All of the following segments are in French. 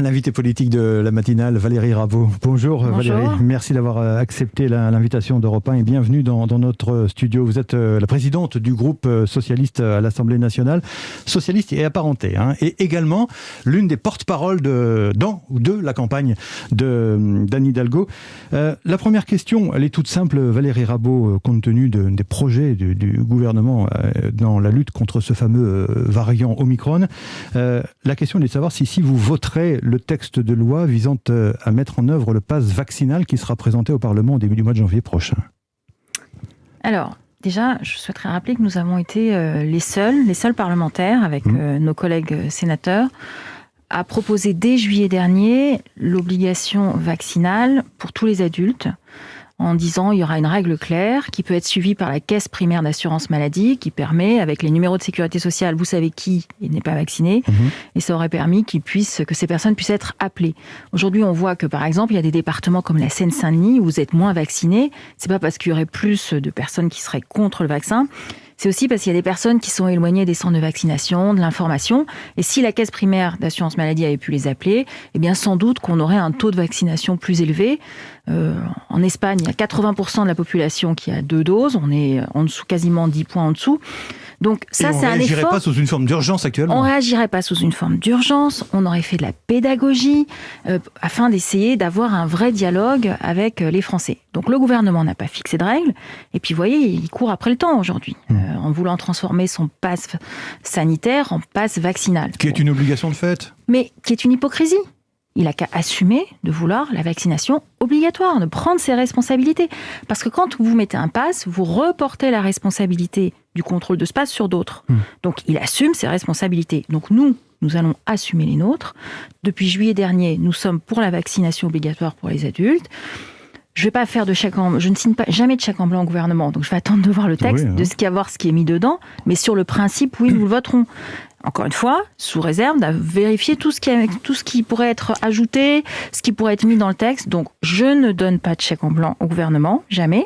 L'invité politique de la matinale, Valérie Rabault. Bonjour. Valérie, merci d'avoir accepté l'invitation d'Europe 1 et bienvenue dans notre studio. Vous êtes la présidente du groupe socialiste à l'Assemblée nationale, socialiste et apparenté, et également l'une des porte-paroles de la campagne d'Anne Hidalgo. La première question, elle est toute simple, Valérie Rabault, compte tenu des projets du gouvernement dans la lutte contre ce fameux variant Omicron. La question est de savoir si vous voterez le texte de loi visant à mettre en œuvre le pass vaccinal qui sera présenté au Parlement au début du mois de janvier prochain. Alors, déjà, je souhaiterais rappeler que nous avons été les seuls parlementaires, avec nos collègues sénateurs, à proposer dès juillet dernier l'obligation vaccinale pour tous les adultes, en disant qu'il y aura une règle claire qui peut être suivie par la caisse primaire d'assurance maladie, qui permet, avec les numéros de sécurité sociale, vous savez qui n'est pas vacciné, et ça aurait permis que ces personnes puissent être appelées. Aujourd'hui, on voit que, par exemple, il y a des départements comme la Seine-Saint-Denis où vous êtes moins vaccinés. C'est pas parce qu'il y aurait plus de personnes qui seraient contre le vaccin. C'est aussi parce qu'il y a des personnes qui sont éloignées des centres de vaccination, de l'information. Et si la caisse primaire d'assurance maladie avait pu les appeler, eh bien sans doute qu'on aurait un taux de vaccination plus élevé. En Espagne, il y a 80% de la population qui a 2 doses. On est en dessous, quasiment 10 points en dessous. Donc ça, c'est un effort. On ne réagirait pas sous une forme d'urgence actuellement. On ne réagirait pas sous une forme d'urgence. On aurait fait de la pédagogie afin d'essayer d'avoir un vrai dialogue avec les Français. Donc le gouvernement n'a pas fixé de règles. Et puis vous voyez, il court après le temps aujourd'hui, en voulant transformer son pass sanitaire en pass vaccinal. Qui est une obligation de fait. Mais qui est une hypocrisie. Il n'a qu'à assumer de vouloir la vaccination obligatoire, de prendre ses responsabilités. Parce que quand vous mettez un pass, vous reportez la responsabilité du contrôle de ce pass sur d'autres. Donc il assume ses responsabilités. Donc nous allons assumer les nôtres. Depuis juillet dernier, nous sommes pour la vaccination obligatoire pour les adultes. Je ne signe jamais de chèque en blanc au gouvernement, donc je vais attendre de voir le texte, de ce qui est mis dedans. Mais sur le principe, oui, nous le voterons. Encore une fois, sous réserve de vérifier tout ce qui pourrait être ajouté, ce qui pourrait être mis dans le texte. Donc, je ne donne pas de chèque en blanc au gouvernement, jamais.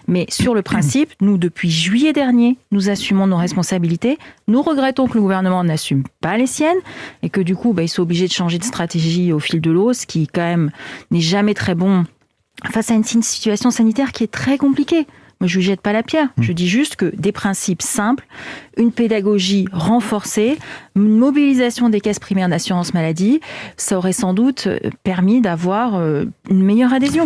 Mais sur le principe, nous, depuis juillet dernier, nous assumons nos responsabilités. Nous regrettons que le gouvernement n'assume pas les siennes et que du coup, ils sont obligés de changer de stratégie au fil de l'eau, ce qui, quand même, n'est jamais très bon face à une situation sanitaire qui est très compliquée. Moi, je ne jette pas la pierre. Je dis juste que des principes simples, une pédagogie renforcée, une mobilisation des caisses primaires d'assurance maladie, ça aurait sans doute permis d'avoir une meilleure adhésion.